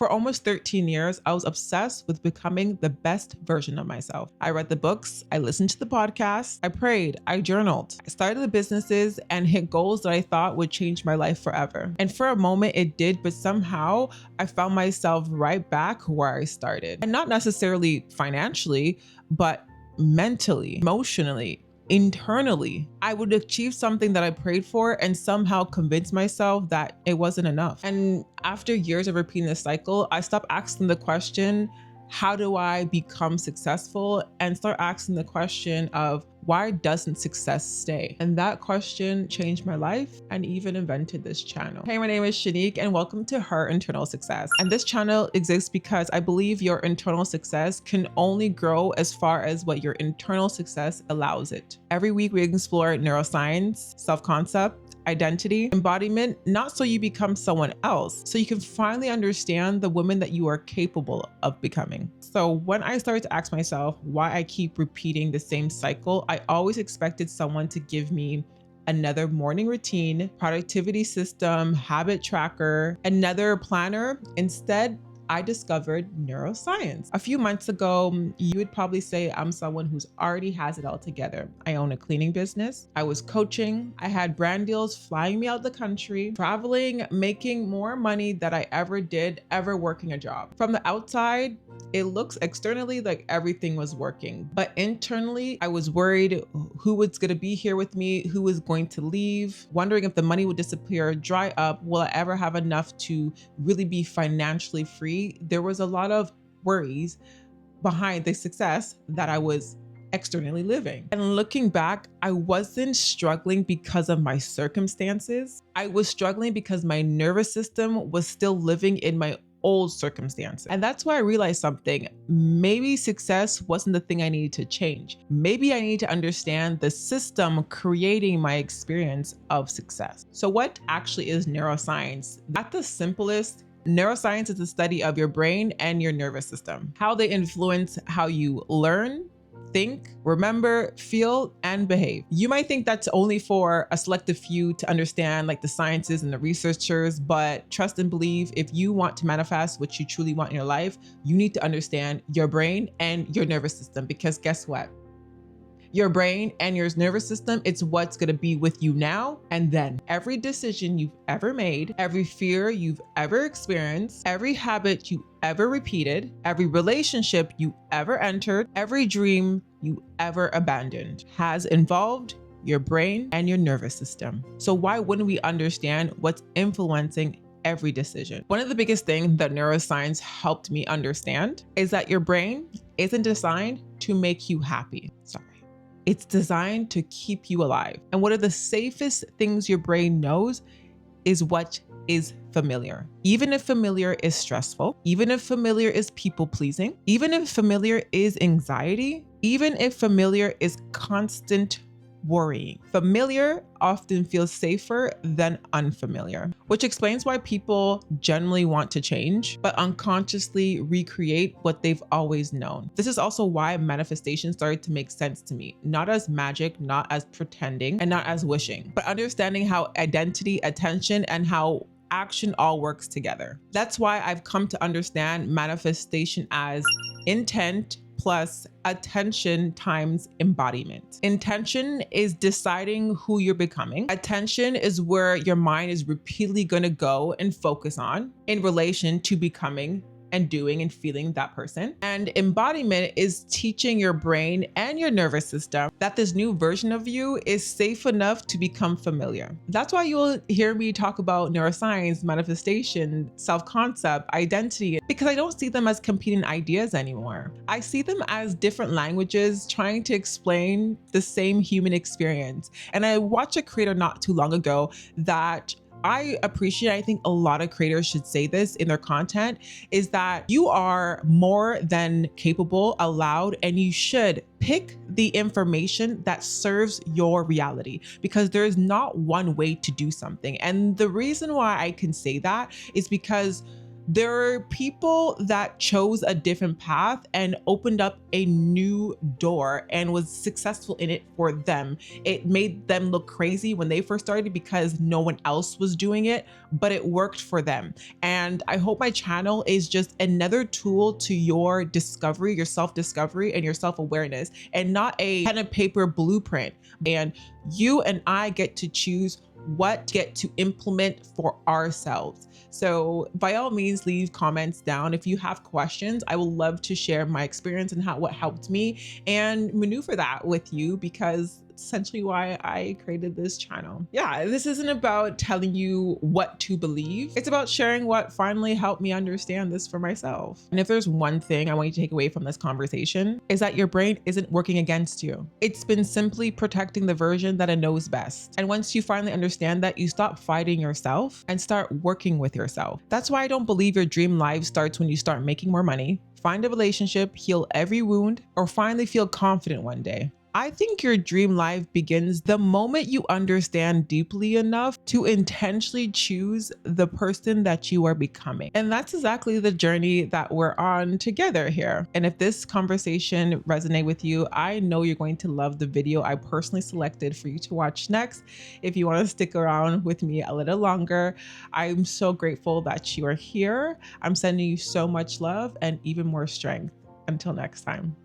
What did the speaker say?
For almost 13 years, I was obsessed with becoming the best version of myself. I read the books, I listened to the podcasts, I prayed, I journaled, I started the businesses and hit goals that I thought would change my life forever. And for a moment it did, but somehow I found myself right back where I started. And not necessarily financially, but mentally, emotionally, internally. I would achieve something that I prayed for and somehow convince myself that it wasn't enough. And after years of repeating this cycle, I stopped asking the question, how do I become successful? And start asking the question of, why doesn't success stay? And that question changed my life and even invented this channel. Hey, my name is Shanique and welcome to Her Internal Success. And this channel exists because I believe your internal success can only grow as far as what your internal success allows it. Every week we explore neuroscience, self-concept, identity, embodiment, not so you become someone else, so you can finally understand the woman that you are capable of becoming. So when I started to ask myself why I keep repeating the same cycle, I always expected someone to give me another morning routine, productivity system, habit tracker, another planner. Instead, I discovered neuroscience. A few months ago, you would probably say I'm someone who's already has it all together. I own a cleaning business. I was coaching. I had brand deals flying me out the country, traveling, making more money than I ever did ever working a job. From the outside, it looks externally like everything was working, but internally I was worried who was going to be here with me, who was going to leave, wondering if the money would disappear, dry up, will I ever have enough to really be financially free? There was a lot of worries behind the success that I was externally living. And looking back, I wasn't struggling because of my circumstances. I was struggling because my nervous system was still living in my old circumstances. And that's why I realized something. Maybe success wasn't the thing I needed to change. Maybe I need to understand the system creating my experience of success. So what actually is neuroscience? At the simplest, neuroscience is the study of your brain and your nervous system, how they influence how you learn, think, remember, feel, and behave. You might think that's only for a selective few to understand, like the sciences and the researchers, but trust and believe, if you want to manifest what you truly want in your life, you need to understand your brain and your nervous system, because guess what? Your brain and your nervous system, it's what's gonna be with you now and then. Every decision you've ever made, every fear you've ever experienced, every habit you ever repeated, every relationship you ever entered, every dream you ever abandoned has involved your brain and your nervous system. So why wouldn't we understand what's influencing every decision? One of the biggest things that neuroscience helped me understand is that your brain isn't designed to make you happy. It's designed to keep you alive. And one of the safest things your brain knows is what is familiar. Even if familiar is stressful, even if familiar is people pleasing, even if familiar is anxiety, even if familiar is constant worrying. Familiar often feels safer than unfamiliar, which explains why people generally want to change, but unconsciously recreate what they've always known. This is also why manifestation started to make sense to me, not as magic, not as pretending, and not as wishing, but understanding how identity, attention, and how action all works together. That's why I've come to understand manifestation as intent plus attention times embodiment. Intention is deciding who you're becoming. Attention is where your mind is repeatedly going to go and focus on in relation to becoming and doing and feeling that person. And embodiment is teaching your brain and your nervous system that this new version of you is safe enough to become familiar. That's why you'll hear me talk about neuroscience, manifestation, self-concept, identity, because I don't see them as competing ideas anymore. I see them as different languages trying to explain the same human experience. And I watched a creator not too long ago that I appreciate, I think a lot of creators should say this in their content, is that you are more than capable, allowed, and you should pick the information that serves your reality, because there is not one way to do something. And the reason why I can say that is because There are people that chose a different path and opened up a new door and was successful in it for them. It made them look crazy when they first started because no one else was doing it, but it worked for them. And I hope my channel is just another tool to your discovery, your self-discovery and your self-awareness, and not a pen and paper blueprint. And you and I get to choose what to get to implement for ourselves. So by all means, leave comments down. If you have questions, I will love to share my experience and what helped me and maneuver that with you, because it's essentially why I created this channel. Yeah, this isn't about telling you what to believe. It's about sharing what finally helped me understand this for myself. And if there's one thing I want you to take away from this conversation, is that your brain isn't working against you. It's been simply protecting the version that it knows best. And once you finally understand that, you stop fighting yourself and start working with yourself. That's why I don't believe your dream life starts when you start making more money, find a relationship, heal every wound, or finally feel confident one day. I think your dream life begins the moment you understand deeply enough to intentionally choose the person that you are becoming. And that's exactly the journey that we're on together here. And if this conversation resonates with you, I know you're going to love the video I personally selected for you to watch next. If you want to stick around with me a little longer, I'm so grateful that you are here. I'm sending you so much love and even more strength. Until next time.